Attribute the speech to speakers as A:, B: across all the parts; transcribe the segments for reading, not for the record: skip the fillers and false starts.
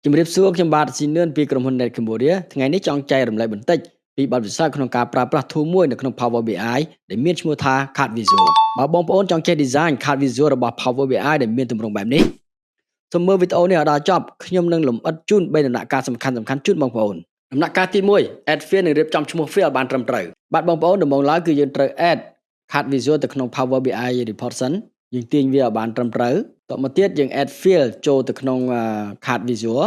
A: ជំរាបសួរខ្ញុំបាទស៊ីនឿនពីក្រុមហ៊ុន Net Cambodia ថ្ងៃនេះចង់ចែករំលែកបន្តិចពីបទពិសោធន៍ក្នុងការប្រើប្រាស់ tool មួយនៅក្នុង Power BI ដែលមានឈ្មោះថា Card Visual បើបងប្អូនចង់ចេះ design Card Visual របស់ Power BI ដែលមានទម្រង់បែបនេះសូមមើលវីដេអូនេះឲ្យដល់ចប់ខ្ញុំនឹងលម្អិតជូន3ដំណាក់កាលសំខាន់ៗជូនបងប្អូនដំណាក់កាលទី1 add field និងរៀបចំឈ្មោះ field ឲ្យបានត្រឹមត្រូវបាទបងប្អូនដំបូងឡើយគឺយើងត្រូវ add Card Visual ទៅក្នុង Power BI report សិនយើងទាញវាឲ្យបានត្រឹមត្រូវតមកទៀតយើង add field ចូលទៅក្នុង Card Visual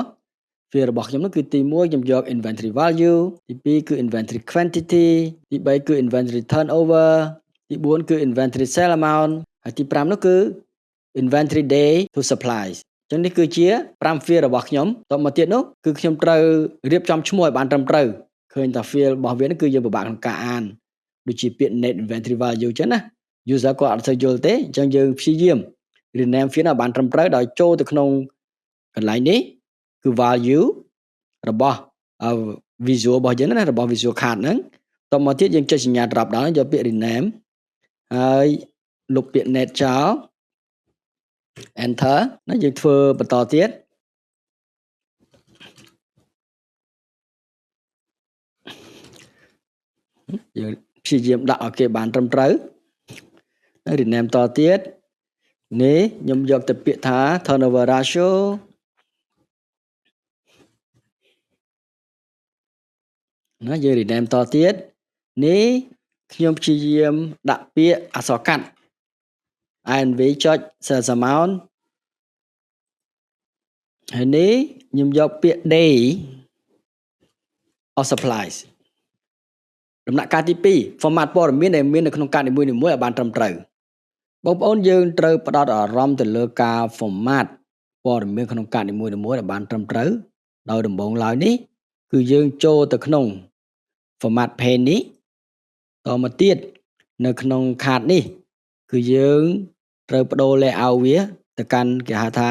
A: field របស់ខ្ញុំនោះគឺទី1ខ្ញុំយក inventory value ទី2គឺ inventory quantity ទី3គឺ inventory turnover ទី4គឺ inventory sell amount ហើយទី5នោះគឺ inventory day to supplies អញ្ចឹងនេះគឺជា5 field របស់ខ្ញុំតមកទៀតនោះគឺខ្ញុំត្រូវរៀបចំឈ្មោះឲ្យបានត្រឹមត្រូវឃើញថា field របស់វានេះគឺយើងពិបាកក្នុងការអានដូចជាពាក្យ net inventory value អញ្ចឹងណា user គាត់អត់សូវយល់ទេអញ្ចឹងយើងព្យាយាម rename field ឲ្យបានត្រឹមត្រូវដោយចូលទៅក្នុងកន្លែងនេះគឺ value របស់ visual របស់យើងណារបស់ visual card ហ្នឹងតមកទៀតយើងចុចសញ្ញា drop down យកពាក្យ rename ហើយលុបពាក្យ net ចោល enter ណាយើងធ្វើបន្តទៀតយើងព្យាយាមដាក់ឲ្យគេបានត្រឹមត្រូវ rename តទៀតនេះខ្ញុំយកទៅពាក្យថា turnover ratio ណាយើង rename តទៀតនេះខ្ញុំព្យាយាមដាក់ពាក្យអក្សរកាត់ INV ចុច sales amount ហើយនេះខ្ញុំយកពាក្យ day of supplies ដំណាក់កាលទី2 format ព័ត៌មានដែលមាននៅក្នុងកាតនីមួយៗឲ្យបានត្រឹមត្រូវបងប្អូនយើងត្រូវផ្ដោតអារម្មណ៍ទៅលើការ format ព័ត៌មានក្នុងកាតនីមួយៗឲ្យបានត្រឹមត្រូវដោយដំបូងឡើយនេះគឺយើងចូលទៅក្នុង format pane នេះតមកទៀតនៅក្នុង card នេះគឺយើងត្រូវបដូរ layout វាទៅកាន់គេហៅថា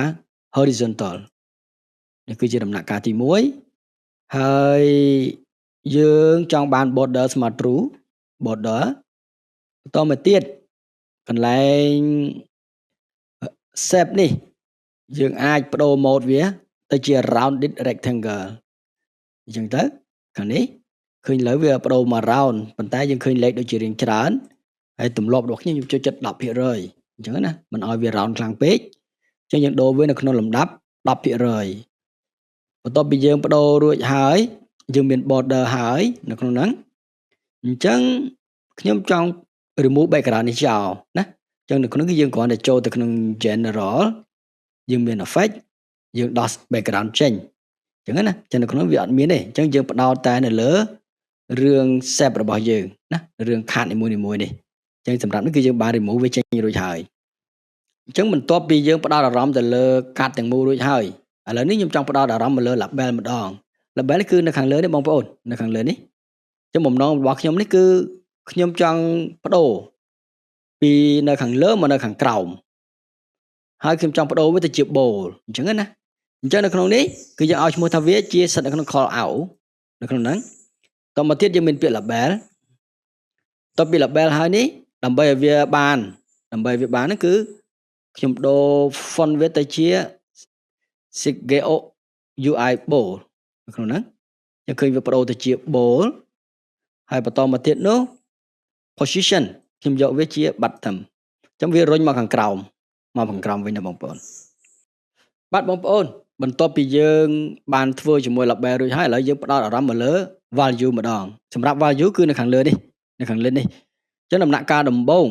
A: horizontal នេះគឺជាដំណាក់កាលទី1ហើយយើងចង់បាន border ស្មើ true border បន្តមកទៀតកន្លែង shape នេះយើងអាចបដូរ mode វាទៅជា rounded rectangle អញ្ចឹងទៅខាងនេះឃើញលើវាបដូរមក round ប៉ុន្តែយើងឃើញលេខដូចជារាងច្រើនហើយទម្លាប់របស់ខ្ញុំចូលចិត្ត 10% អញ្ចឹងណាមិនឲ្យវា round ខ្លាំងពេកអញ្ចឹងយើងដូរវានៅក្នុងលំដាប់ 10% បន្ទាប់ពីយើងបដូររួចហើយយើងមាន border ហើយនៅក្នុងហ្នឹងអញ្ចឹងខ្ញុំចង់ remove background នេះចោលណាអញ្ចឹងនៅក្នុងគឺយើងគ្រាន់តែចូលទៅក្នុង general យើងមាន effect យើងដោះ background ចេញអញ្ចឹងណាចឹងនៅក្នុងវាអត់មានទេអញ្ចឹងយើងបដោតតែនៅលើរឿង shape របស់យើងណារឿង card នីមួយៗនេះអញ្ចឹងសម្រាប់នេះគឺយើងបាន remove វាចេញរួចហើយអញ្ចឹងបន្ទាប់ពីយើងផ្ដោតអារម្មណ៍ទៅលើ card ទាំងមូលរួចហើយឥឡូវនេះខ្ញុំចង់ផ្ដោតអារម្មណ៍ទៅលើ label ម្ដង label នេះគឺនៅខាងលើនេះបងប្អូននៅខាងលើនេះចឹងបំណងរបស់ខ្ញុំនេះគឺខ្ញុំចង់បដូរពីនៅខាងលើមកនៅខាងក្រោមហើយខ្ញុំចង់បដូរវាទៅជា bold អញ្ចឹងណាអញ្ចឹងនៅក្នុងនេះគឺយើងឲ្យឈ្មោះថាវាជាសិតនៅក្នុង call out នៅក្នុងហ្នឹងតមកទៀតយើងមានពាក្យ label តពី label ហើយនេះដើម្បីឲ្យវាបានហ្នឹងគឺខ្ញុំដូរ font វាទៅជា Sigeo UI bold នៅក្នុងហ្នឹងយើងឃើញវាបដូរទៅជា bold ហើយបន្តមកទៀតនោះ position ខ្ញុំយកវាជា bottom អញ្ចឹងវារុញមកខាងក្រោមវិញណាបងប្អូនបាទបងប្អូនបន្ទាប់ពីយើងបានធ្វើជាមួយ label រួចហើយឥឡូវយើងផ្ដោតអារម្មណ៍មកលើ value ម្ដងសម្រាប់ value គឺនៅខាងលើនេះនៅខាងលើនេះអញ្ចឹងដំណាក់កាលដំបូង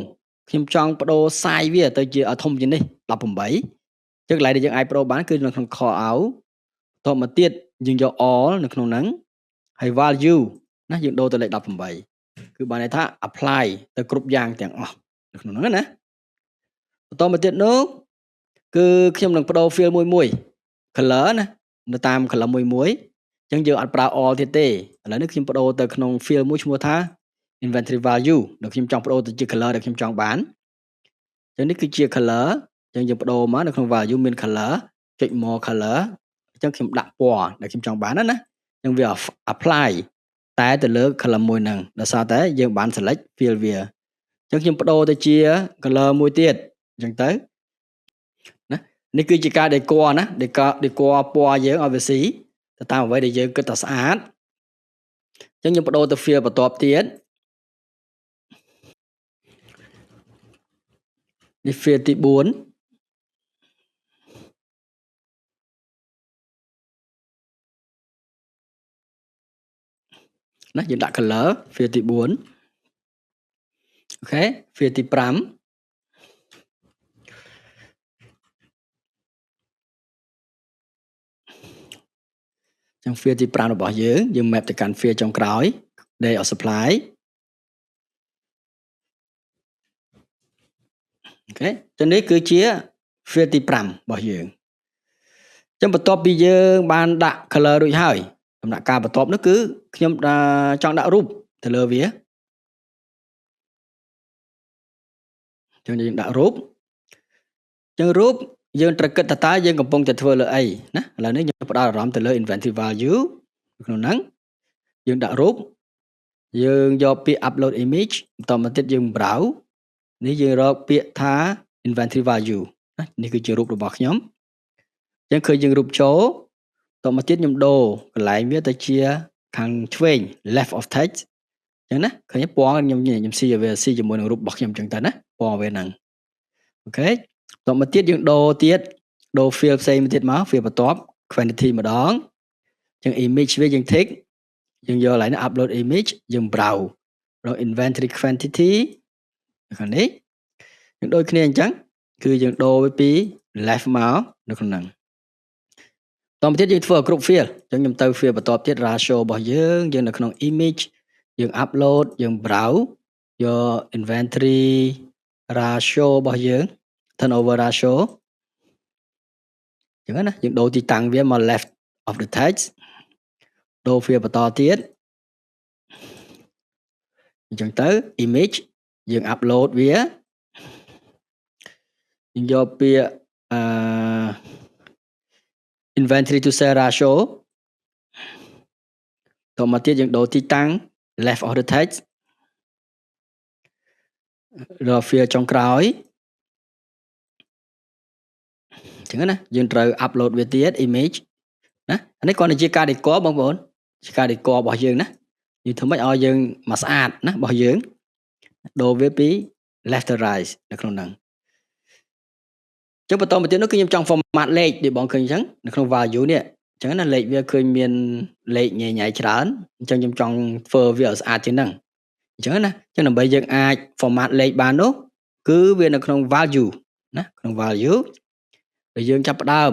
A: ខ្ញុំចង់បដូរ size វាទៅជាធំជាងនេះ18អញ្ចឹងកន្លែងដែលយើងអាចបដូរបានគឺនៅក្នុង call out តមកទៀតយើងយក all នៅក្នុងហ្នឹងហើយ value ណាយើងដូរទៅលេខ18គឺបានន័យថា apply ទៅគ្រប់យ៉ាងទាំងអស់នៅក្នុងហ្នឹងណាបន្តមកទៀតនោះគឺខ្ញុំនឹងបដូរ field មួយ color ណានៅតាម color មួយអញ្ចឹងយើងអត់ប្រើ all ទៀតទេឥឡូវនេះខ្ញុំបដូរទៅក្នុង field មួយឈ្មោះថា inventory value ដែលខ្ញុំចង់បដូរទៅជា color ដែលខ្ញុំចង់បានអញ្ចឹងនេះគឺជា color អញ្ចឹងយើងបដូរមកនៅក្នុង value មាន color ចុច more color អញ្ចឹងខ្ញុំដាក់ពណ៌ដែលខ្ញុំចង់បានណាអញ្ចឹងវា apply តែទៅលើ color មួយហ្នឹងដោយសារតែយើងបាន select field វាអញ្ចឹងខ្ញុំបដូរទៅជា color មួយទៀតអញ្ចឹងទៅណា នេះគឺជាការដេកណាដេកពណ៌យើងឲ្យវាស៊ីទៅតាមអ្វីដែលយើងគិតថាស្អាតអញ្ចឹងខ្ញុំបដូរទៅ fill បន្ទាប់ទៀតនេះ fill ទី4ណាយើងដាក់ color fill ទី4អូខេ fill ទី5ចឹង fill ទី5របស់យើង map ទៅកាន់ fill ចុងក្រោយ day of supply អូខេចឹងនេះគឺជា fill ទី5របស់យើងចឹងបន្ទាប់ពីយើងបានដាក់ color រួចហើយដំណាក់កាលបន្ទាប់នោះគឺខ្ញុំចង់ដាក់រូបទៅលើវាចឹងយើងដាក់រូបចឹងរូបយើងត្រូវគិតថាតើយើងកំពុងតែធ្វើលើអីណាឥឡូវនេះខ្ញុំផ្ដោតអារម្មណ៍ទៅលើ inventory value ក្នុងហ្នឹងយើងដាក់រូបយើងយកពាក្យ upload image បន្តមកទៀតយើង browse នេះយើងរកពាក្យថា inventory value ណានេះគឺជារូបរបស់ខ្ញុំចឹងឃើញយើងរូបចូលតមកទៀតខ្ញុំដូរកន្លែងវាទៅជាខាងឆ្វេង left of text ចឹងណាឃើញពណ៌ខ្ញុំស៊ីវាស៊ីជាមួយនឹងរូបរបស់ខ្ញុំចឹងទៅណាពណ៌វាហ្នឹងអូខេតមកទៀតយើងដូរ field ផ្សេងមួយទៀតមក field បន្ទាប់ quantity ម្ដងចឹង image វាយើង tick យើងយកកន្លែងនេះ upload image យើង browse រក inventory quantity ខាងនេះយើងដូចគ្នាអញ្ចឹងគឺយើងដូរវាពី left មកនៅក្នុងហ្នឹងតមកទៀតយើងធ្វើឲ្យគ្រប់ field អញ្ចឹងខ្ញុំទៅ field បន្ទាប់ទៀត ratio របស់យើងនៅក្នុង image យើង upload យើង browse យក inventory ratio របស់យើង turnover ratio អញ្ចឹងណាយើងដូរទីតាំងវាមក left of the text ដូរ field បន្តទៀតអញ្ចឹងទៅ image យើង upload វាយើងយកពាក្យinventory to sale ratio តមកទៀតយើងដូរទីតាំង left of the text រក field ចុងក្រោយអញ្ចឹងណាយើងត្រូវ upload វាទៀត image ណាអានេះគ្រាន់តែជាការ decor បងប្អូនជាការ decor របស់យើងណាយើងធ្វើម៉េចឲ្យយើងមកស្អាតណារបស់យើងដូរវាពី left to right នៅក្នុងហ្នឹងចុះបន្តមកទៀតនោះគឺខ្ញុំចង់ format លេខដូចបងឃើញអញ្ចឹងនៅក្នុង value នេះអញ្ចឹងណាលេខវាឃើញមានលេខញ៉ៃច្រើនអញ្ចឹងខ្ញុំចង់ធ្វើវាឲ្យស្អាតជាងហ្នឹងអញ្ចឹងណាអញ្ចឹងដើម្បីយើងអាច format លេខបាននោះគឺវានៅក្នុង value ណាក្នុង value ដែលយើងចាប់ផ្ដើម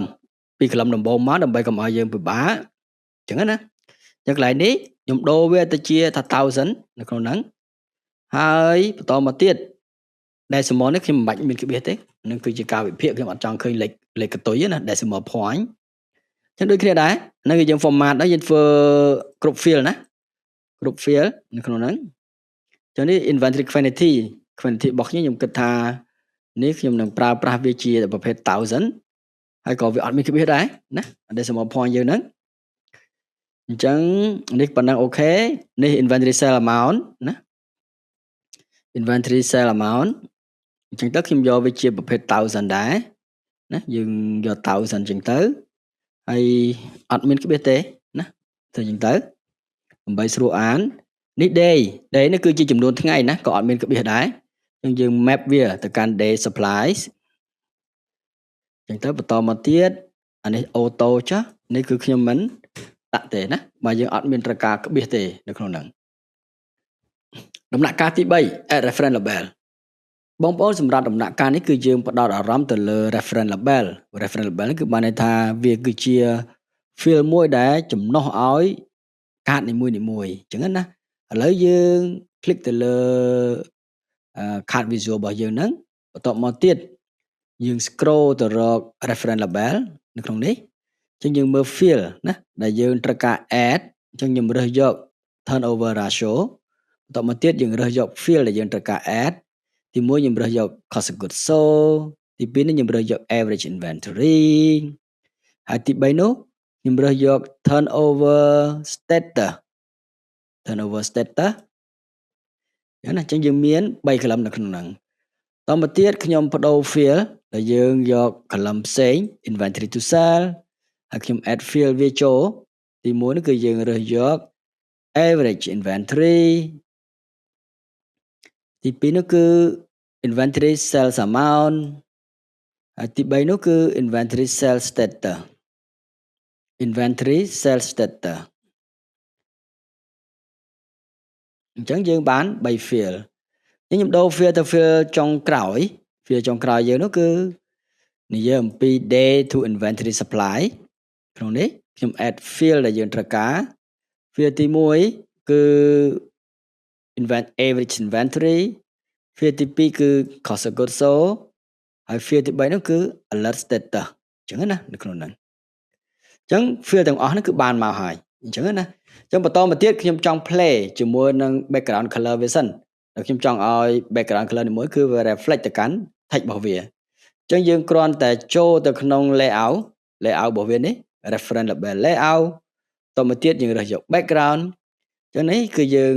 A: ពីcolumnដំបូងមកដើម្បីកុំឲ្យយើងពិបាកអញ្ចឹងណាអញ្ចឹងកន្លែងនេះខ្ញុំដូរវាទៅជាថា1000នៅក្នុងហ្នឹងហើយបន្តមកទៀត decimal នេះខ្ញុំមិនបាច់មានក្បៀសទេនឹងគឺជាការវិភាគខ្ញុំអត់ចង់ឃើញលេខកតុយណា decimal point អញ្ចឹងដូចគ្នាដែរហ្នឹងគឺយើង format ដែរយើងធ្វើគ្រប់ field ណាគ្រប់ field នៅក្នុងហ្នឹងអញ្ចឹងនេះ inventory quantity របស់ខ្ញុំគិតថានេះខ្ញុំនឹងប្រើប្រាស់វាជាប្រភេទ1000ហើយក៏វាអត់មានក្បៀសដែរណា decimal point យើងហ្នឹងអញ្ចឹងនេះប៉ុណ្ណឹងអូខេនេះ inventory sale amount ណា inventory sale amount អញ្ចឹងទៅខ្ញុំយកវាជាប្រភេទ1000ដែរណាយើងយក1000អញ្ចឹងទៅហើយអត់មានក្បៀសទេណាធ្វើអញ្ចឹងទៅដើម្បីស្រួលអាននេះ day នេះគឺជាចំនួនថ្ងៃណាក៏អត់មានក្បៀសដែរអញ្ចឹងយើង map វាទៅកាន់ day supplies អញ្ចឹងទៅបន្តមកទៀតអានេះ auto ចាស់នេះគឺខ្ញុំមិនដាក់ទេណាបើយើងអត់មានត្រូវការក្បៀសទេនៅក្នុងហ្នឹងដំណាក់កាលទី3 add reference label បងប្អូនសម្រាប់ដំណាក់កាលនេះគឺយើងផ្ដោតអារម្មណ៍ទៅលើ reference label នេះគឺបានន័យថាវាគឺជា field មួយដែលចំណុះឲ្យកាតនីមួយអញ្ចឹងណាឥឡូវយើង click ទៅលើ card visual របស់យើងហ្នឹងបន្ទាប់មកទៀតយើង scroll ទៅរក reference label នៅក្នុងនេះអញ្ចឹងយើងមើល field ណាដែលយើងត្រូវការ add អញ្ចឹងខ្ញុំរើសយក turnover ratio បន្ទាប់មកទៀតយើងរើសយក field ដែលយើងត្រូវការ add ទី1ខ្ញុំរើសយក cost of goods sold ទី2នេះខ្ញុំរើសយក average inventory ហើយទី3នោះខ្ញុំរើសយក turnover status ណាអញ្ចឹងយើងមាន3 column នៅក្នុងហ្នឹងតមកទៀតខ្ញុំបដូរ field ដែលយើងយក column ផ្សេង inventory to sell ហើយខ្ញុំ add field វាចូលទី1នោះគឺយើងរើសយក average inventory ទី2នោះគឺ inventory sales amount ហើយទី3នោះគឺ inventory sales status inventory sales status អញ្ចឹងយើងបាន3 field ខ្ញុំដូរ field ទៅ field ចុងក្រោយ field ចុងក្រោយយើងនោះគឺនិយាយអំពី day to inventory supply ក្នុងនេះខ្ញុំ add field ដែលយើងត្រូវការ field ទី1គឺ average inventory field ទី2គឺ cost of goods sold ហើយ field ទី3នោះគឺ alert status អញ្ចឹងណានៅក្នុងហ្នឹងអញ្ចឹង field ទាំងអស់ហ្នឹងគឺបានមកហើយអញ្ចឹងណាអញ្ចឹងបន្តមកទៀតខ្ញុំចង់ play ជាមួយនឹង background color វាសិនហើយខ្ញុំចង់ឲ្យ background color នីមួយគឺវា reflect ទៅកាន់ text របស់វាអញ្ចឹងយើងគ្រាន់តែចូលទៅក្នុង layout របស់វានេះ reference label layout តមកទៀតយើងរើសយក background អញ្ចឹងនេះគឺយើង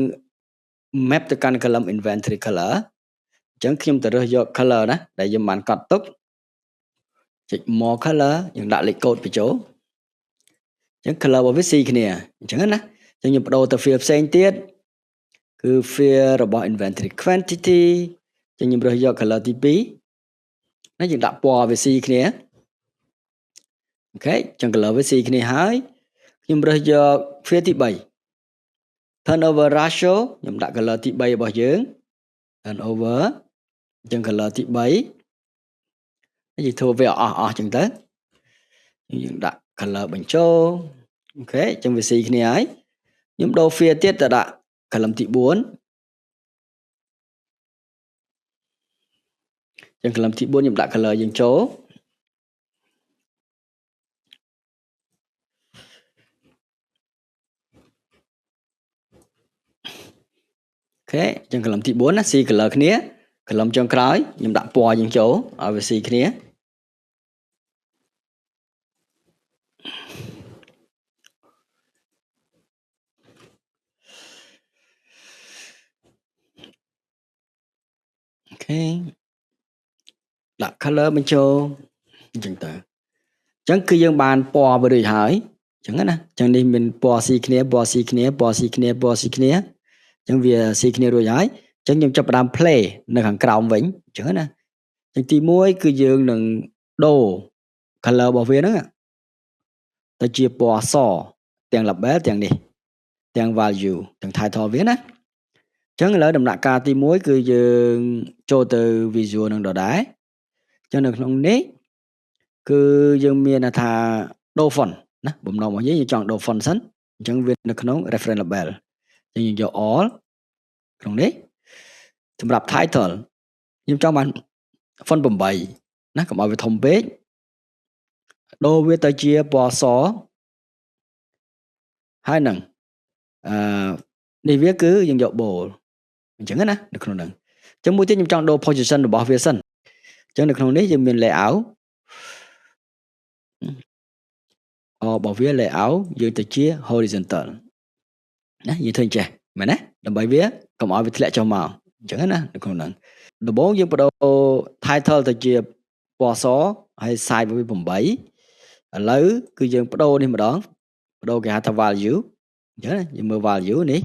A: map ទៅកាន់ column inventory color អញ្ចឹងខ្ញុំទៅរើសយក color ណាដែលយើងបានកត់ទុកចុច more color យើងដាក់លេខកូដបញ្ចូលអញ្ចឹង color របស់វាស៊ីគ្នាអញ្ចឹងណាអញ្ចឹងខ្ញុំបដូរទៅ field ផ្សេងទៀតគឺ field របស់ inventory quantity អញ្ចឹងខ្ញុំរើសយក color ទី2ណាយើងដាក់ពណ៌វាស៊ីគ្នាអូខេអញ្ចឹង color វាស៊ីគ្នាហើយខ្ញុំរើសយក field ទី3 turnover ratio ខ្ញុំដាក់ color ទី3របស់យើង turnover អញ្ចឹង color ទី3យើងធ្វើវាអស់អញ្ចឹងទៅយើងដាក់ color បញ្ចូលអូខេអញ្ចឹងវាស៊ីគ្នាហើយខ្ញុំដូរ field ទៀតទៅដាក់ column ទី4អញ្ចឹង column ទី4ខ្ញុំដាក់ color យើងចូលអូខេអញ្ចឹង column ទី4ណាស៊ី color គ្នា column ចុងក្រោយខ្ញុំដាក់ពណ៌យើងចូលឲ្យវាស៊ីគ្នាអូខេដាក់ color បញ្ចូលអញ្ចឹងទៅអញ្ចឹងគឺយើងបានពណ៌វារួចហើយអញ្ចឹងណាអញ្ចឹងនេះមានពណ៌ស៊ីគ្នាពណ៌ស៊ីគ្នាពណ៌ស៊ីគ្នាពណ៌ស៊ីគ្នាអញ្ចឹងវាស៊ីគ្នារួចហើយអញ្ចឹងខ្ញុំចាប់ផ្ដើម play នៅខាងក្រោមវិញអញ្ចឹងណាអញ្ចឹងទី1គឺយើងនឹងដូរ color របស់វាហ្នឹងទៅជាពណ៌សទាំង label ទាំងនេះទាំង value ទាំង title វាណាអញ្ចឹងឥឡូវដំណាក់កាលទី1គឺយើងចូលទៅ visual នឹងដដែលអញ្ចឹងនៅក្នុងនេះគឺយើងមានថាដូរ font ណាបំណងរបស់យើងចង់ដូរ font សិនអញ្ចឹងវានៅក្នុង reference label អញ្ចឹងយើងយក all ក្នុងនេះសម្រាប់ title ខ្ញុំចង់បាន font 8ណាកុំឲ្យវាធំពេកដូរវាទៅជាពណ៌សហើយនឹងនេះវាគឺយើងយក bold អញ្ចឹងណានៅក្នុងហ្នឹងអញ្ចឹងមួយទៀតខ្ញុំចង់ដូរ position របស់វាសិនអញ្ចឹងនៅក្នុងនេះយើងមាន layout របស់វា layout យើងទៅជា horizontal ណាយើងធ្វើអញ្ចេះមែនណាដើម្បីវាកុំឲ្យវាធ្លាក់ចុះមកអញ្ចឹងណានៅក្នុងហ្នឹងដំបូងយើងបដូរ title ទៅជាពណ៌សហើយ size របស់វា8ឥឡូវគឺយើងបដូរនេះម្ដងបដូរគេហៅថា value អញ្ចឹងណាយើងមើល value នេះ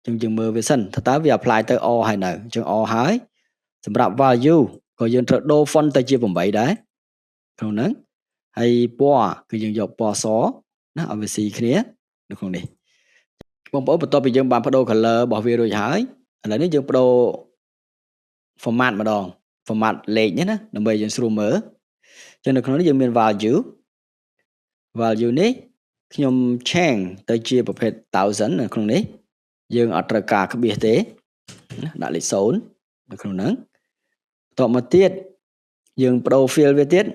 A: អញ្ចឹងយើងមើលវាសិនថាតើវា apply ទៅ all ហើយនៅអញ្ចឹង all ហើយសម្រាប់ value ក៏យើងត្រូវដូរ font ទៅជា8ដែរក្នុងហ្នឹងហើយពណ៌គឺយើងយកពណ៌សណាឲ្យវាស៊ីគ្នានៅក្នុងនេះបងប្អូនបន្ទាប់ពីយើងបានបដូរ color របស់វារួចហើយឥឡូវនេះយើងបដូរ format ម្ដង format លេខនេះណាដើម្បីយើងស្រួលមើលអញ្ចឹងនៅក្នុងនេះយើងមាន value នេះខ្ញុំ change ទៅជាប្រភេទ 1000 នៅក្នុងនេះយើងអត់ត្រូវការក្បៀសទេណាដាក់លេខ0នៅក្នុងហ្នឹងបន្ទាប់មកទៀតយើងបដូរ field វាទៀត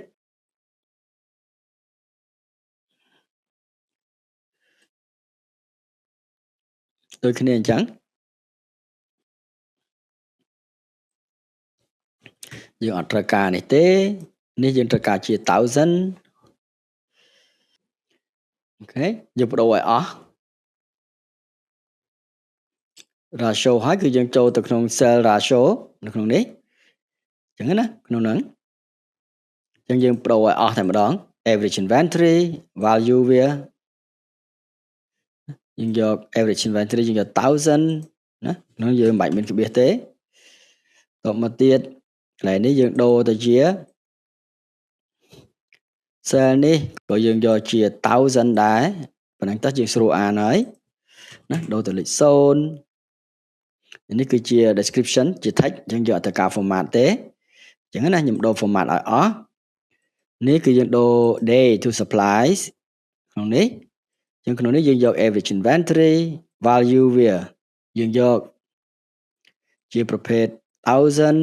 A: ដូចគ្នាអញ្ចឹងយើងអត់ត្រូវការនេះទេនេះយើងត្រូវការជា 1000 អូខេយើងបដូរឲ្យអស់ ratio ហើយគឺយើងចូលទៅក្នុង cell ratio នៅក្នុងនេះអញ្ចឹងណាក្នុងហ្នឹង ចឹងយើងប្ដូរឲ្យអស់តែម្ដង average inventory value វាយើងយក average inventory យើងយក 1000 ណានោះយើងមិនបាច់មានក្បៀសទេតបមកទៀតកន្លែងនេះយើងដូរទៅជា cell នេះក៏យើងយកជា 1000 ដែរប៉ុណ្ណឹងតោះយើងស្រួលអានហើយណាដូរទៅលេខ0នេះគឺជា description ជា text យើងយកទៅការ format ទេអញ្ចឹងណាខ្ញុំដូរ format ឲ្យអស់នេះគឺយើងដូរ day to supplies ក្នុងនេះយើងក្នុងនេះយើងយក average inventory value វាយើងយកជាប្រភេទ 1000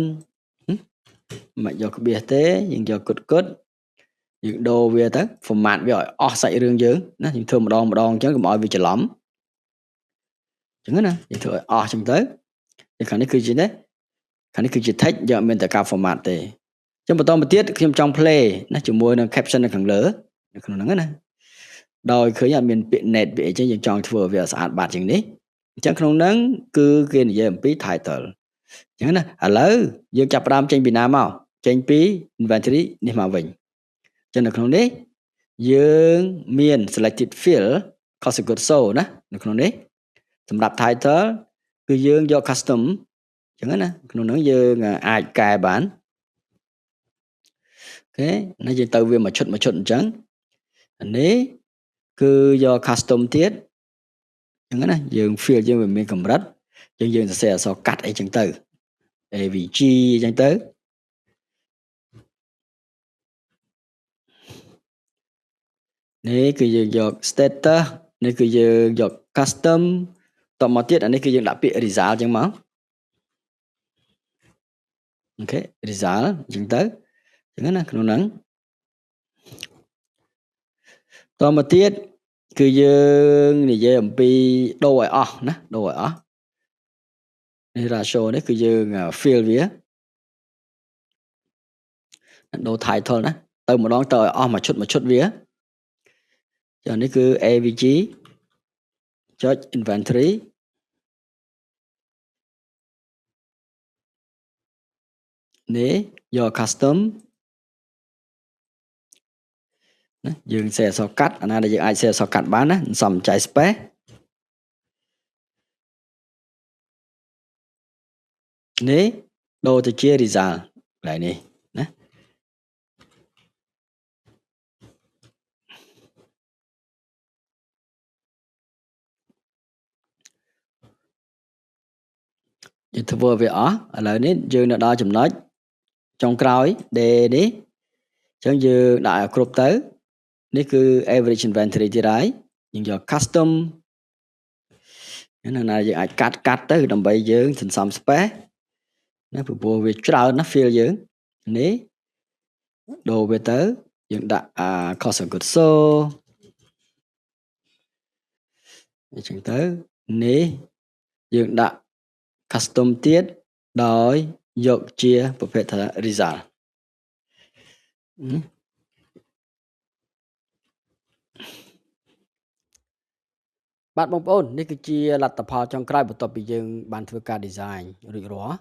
A: មិនយកក្បៀសទេយើងយកគុតយើងដូរវាទៅ format វាឲ្យអស់សាច់រឿងយើងណាយើងធ្វើម្ដងអញ្ចឹងកុំឲ្យវាច្រឡំអញ្ចឹងណាយើងធ្វើឲ្យអស់អញ្ចឹងទៅខាងនេះគឺជានេះខាងនេះគឺជា text យើងអត់មានតែការ format ទេអញ្ចឹងបន្តមកទៀតខ្ញុំចង់ play ណាជាមួយនឹង caption នៅខាងលើនៅក្នុងហ្នឹងណាដោយឃើញអត់មានពាក្យ net ពាក្យអីចឹងយើងចង់ធ្វើវាស្អាតបាតជាងនេះអញ្ចឹងក្នុងហ្នឹងគឺគេនិយាយអំពី title អញ្ចឹងណាឥឡូវយើងចាប់ផ្ដើមចេញពីណាមកចេញពី inventory នេះមកវិញអញ្ចឹងនៅក្នុងនេះយើងមាន selected field cost of goods sold ណានៅក្នុងនេះសម្រាប់ title គឺយើងយក custom អញ្ចឹងណាក្នុងហ្នឹងយើងអាចកែបានអូខេណាយើងទៅវាមួយឈុតអញ្ចឹងនេះគឺយក custom ទៀតអញ្ចឹងណាយើង field យើងវាមានកម្រិតយើងសរសេរអក្សរកាត់អីចឹងទៅ AVG អញ្ចឹងទៅនេះគឺយើងយក status នេះគឺយើងយក custom តមកទៀតអានេះគឺយើងដាក់ពាក្យ result អញ្ចឹងមកអូខេ result អញ្ចឹងទៅអញ្ចឹងណាក្នុងហ្នឹងតមកទៀតគឺយើងនិយាយអំពីដូរឲ្យអស់ណាដូរឲ្យអស់នេះ ratio នេះគឺយើង fill វាដូរ title ណាទៅម្ដងទៅឲ្យអស់មួយឈុតវាចានេះគឺ AVG ចុច inventory នេះយក custom ណាយើងសេអក្សរកាត់អាណាដែលយើងអាចសេអក្សរកាត់បានណាសំចៃ space នេះដូរទៅជា result កន្លែងនេះណាយើងធ្វើវាអស់ឥឡូវនេះយើងនៅដល់ចំណុចចុងក្រោយ D នេះអញ្ចឹងយើងដាក់ឲ្យគ្រប់ទៅនេះគឺ average inventory ទៀតហើយយើងយក custom ណាយើងអាចកាត់ទៅដើម្បីយើងសន្សំ space ណាព្រោះវាច្រើនណា field យើងនេះដូរវាទៅយើងដាក់cost of goods sold អញ្ចឹងទៅនេះយើងដាក់ custom ទៀតដោយយកជាប្រភេទថា result បាទបងប្អូននេះគឺជាលទ្ធផលចុងក្រោយបន្ទាប់ពីយើងបានធ្វើការ design រួចរាល់